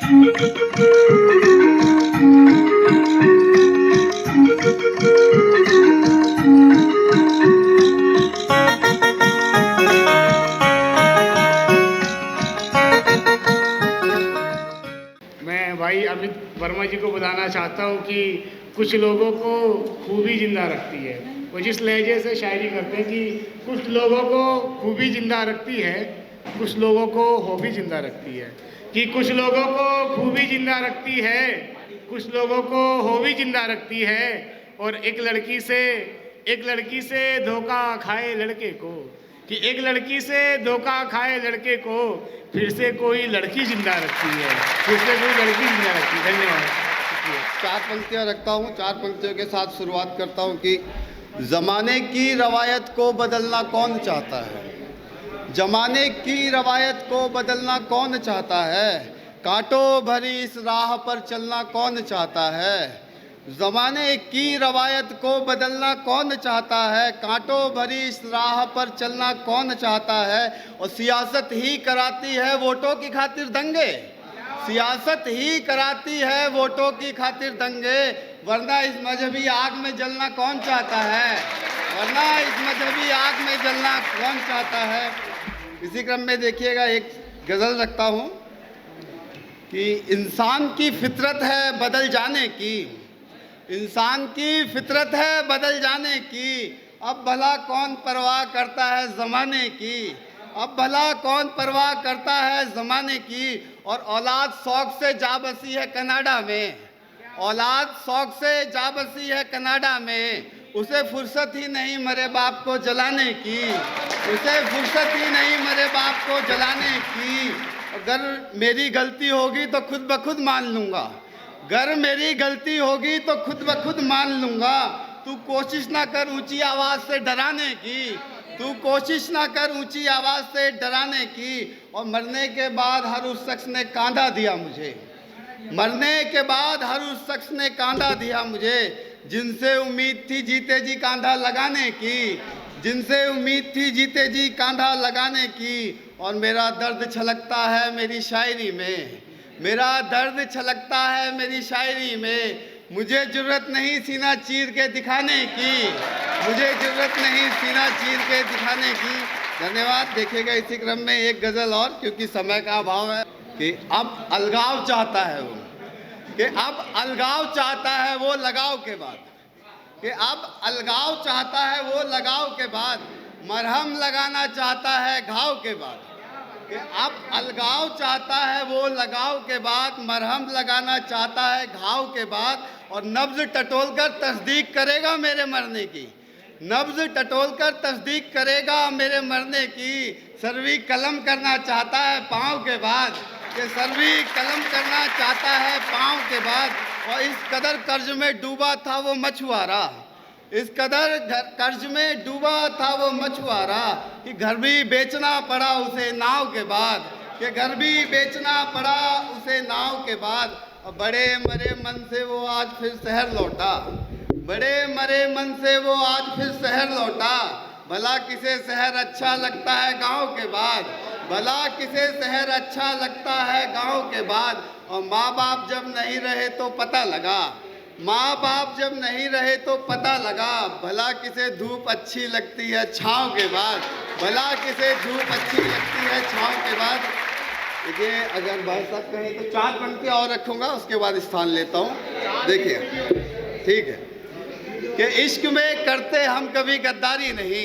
मैं भाई अमित वर्मा जी को बताना चाहता हूँ कि कुछ लोगों को खूबी जिंदा रखती है। वो जिस लहजे से शायरी करते हैं कि कुछ लोगों को खूबी जिंदा रखती है, कुछ लोगों को हॉबी जिंदा रखती है। कि कुछ लोगों को खूबी जिंदा रखती है, कुछ लोगों को हॉबी जिंदा रखती है। और एक लड़की से धोखा खाए लड़के को, कि एक लड़की से धोखा खाए लड़के को फिर से कोई लड़की जिंदा रखती है, फिर से कोई लड़की जिंदा रखती है। धन्यवाद। चार पंक्तियाँ रखता हूँ, चार पंक्तियों के साथ शुरुआत करता हूँ कि ज़माने की रवायत को बदलना कौन चाहता है, ज़माने की रवायत को बदलना कौन चाहता है, कांटों भरी इस राह पर चलना कौन चाहता है। ज़माने की रवायत को बदलना कौन चाहता है, कांटों भरी इस राह पर चलना कौन चाहता है। और सियासत ही कराती है वोटों की खातिर दंगे, सियासत ही कराती है वोटों की खातिर दंगे, वरना इस मजहबी आग में जलना कौन चाहता है, वरना इस मजहबी आग में जलना कौन चाहता है। इसी क्रम में देखिएगा एक गज़ल रखता हूँ कि इंसान की फितरत है बदल जाने की, इंसान की फितरत है बदल जाने की, अब भला कौन परवाह करता है ज़माने की, अब भला कौन परवाह करता है ज़माने की। और औलाद शौक़ से जा बसी है कनाडा में, औलाद शौक़ से जा बसी है कनाडा में, उसे फुर्सत ही नहीं मरे बाप को जलाने की, उसे फुर्सत ही नहीं मरे बाप को जलाने की। अगर मेरी गलती होगी तो खुद ब खुद मान लूँगा, अगर मेरी गलती होगी तो खुद ब खुद मान लूँगा। तू कोशिश ना कर ऊंची आवाज़ से डराने की, तू कोशिश ना कर ऊंची आवाज़ से डराने की। और मरने के बाद हर उस शख्स ने कांधा दिया मुझे, मरने के बाद हर उस शख्स ने कांधा दिया मुझे, जिनसे उम्मीद थी जीते जी कांधा लगाने की, जिनसे उम्मीद थी जीते जी कांधा लगाने की। और मेरा दर्द छलकता है मेरी शायरी में, मेरा दर्द छलकता है मेरी शायरी में, मुझे ज़रूरत नहीं सीना चीर के दिखाने की, मुझे ज़रूरत नहीं सीना चीर के दिखाने की। धन्यवाद। देखिएगा इसी क्रम में एक गज़ल और, क्योंकि समय का अभाव है, कि अब अलगाव चाहता है वो, कि अब अलगाव चाहता है वो लगाव के बाद, कि अब अलगाव चाहता है वो लगाव के बाद, मरहम लगाना चाहता है घाव के बाद, कि अब अलगाव चाहता है वो लगाव के बाद, मरहम लगाना चाहता है घाव के बाद। और नब्ज़ टटोल कर तस्दीक करेगा मेरे मरने की, नब्ज़ टटोल कर तस्दीक करेगा मेरे मरने की। सरवी कलम करना चाहता है पाँव के बाद, कि सरवी कलम करना चाहता है पाँव के बाद। और इस कदर कर्ज में डूबा था वो मछुआरा, इस कदर कर्ज में डूबा था वो मछुआरा, कि घर भी बेचना पड़ा उसे नाव के बाद, कि घर भी बेचना पड़ा उसे नाव के बाद। और बड़े मरे मन से वो आज फिर शहर लौटा, बड़े मरे मन से वो आज फिर शहर लौटा। भला किसे शहर अच्छा लगता है गांव के बाद, भला किसे शहर अच्छा लगता है गांव के बाद। और माँ बाप जब नहीं रहे तो पता लगा, माँ बाप जब नहीं रहे तो पता लगा, भला किसे धूप अच्छी लगती है छाँव के बाद, भला किसे धूप अच्छी लगती है छाँव के बाद। देखिए अगर भाई साहब कहें तो चार पंक्तियाँ और रखूँगा, उसके बाद स्थान लेता हूँ। देखिए ठीक है, कि इश्क में करते हम कभी गद्दारी नहीं,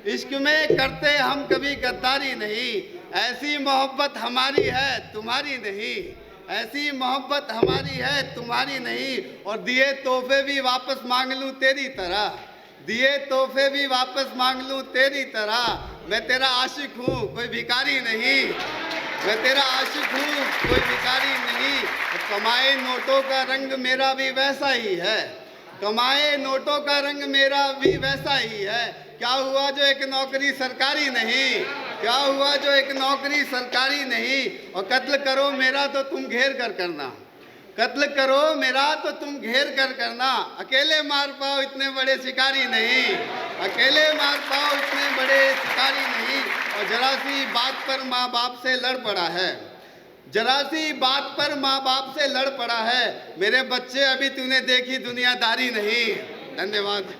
इश्क में करते हम कभी गद्दारी नहीं, ऐसी मोहब्बत हमारी है तुम्हारी नहीं, ऐसी मोहब्बत हमारी है तुम्हारी नहीं। और दिए तोहफे भी वापस मांग लूँ तेरी तरह, दिए तोहफे भी वापस मांग लूँ तेरी तरह। मैं तेरा आशिक हूँ कोई भिखारी नहीं, मैं तेरा आशिक हूँ कोई भिखारी नहीं। कमाए नोटों का रंग मेरा भी वैसा ही है, कमाए नोटों का रंग मेरा भी वैसा ही है। क्या हुआ जो एक नौकरी सरकारी नहीं, क्या हुआ जो एक नौकरी सरकारी नहीं। और कत्ल करो मेरा तो तुम घेर कर करना, कत्ल करो मेरा तो तुम घेर कर करना। अकेले मार पाओ इतने बड़े शिकारी नहीं, अकेले मार पाओ इतने बड़े शिकारी नहीं। और जरा सी बात पर माँ बाप से लड़ पड़ा है, जरा सी बात पर माँ बाप से लड़ पड़ा है, मेरे बच्चे अभी तूने देखी दुनियादारी नहीं। धन्यवाद।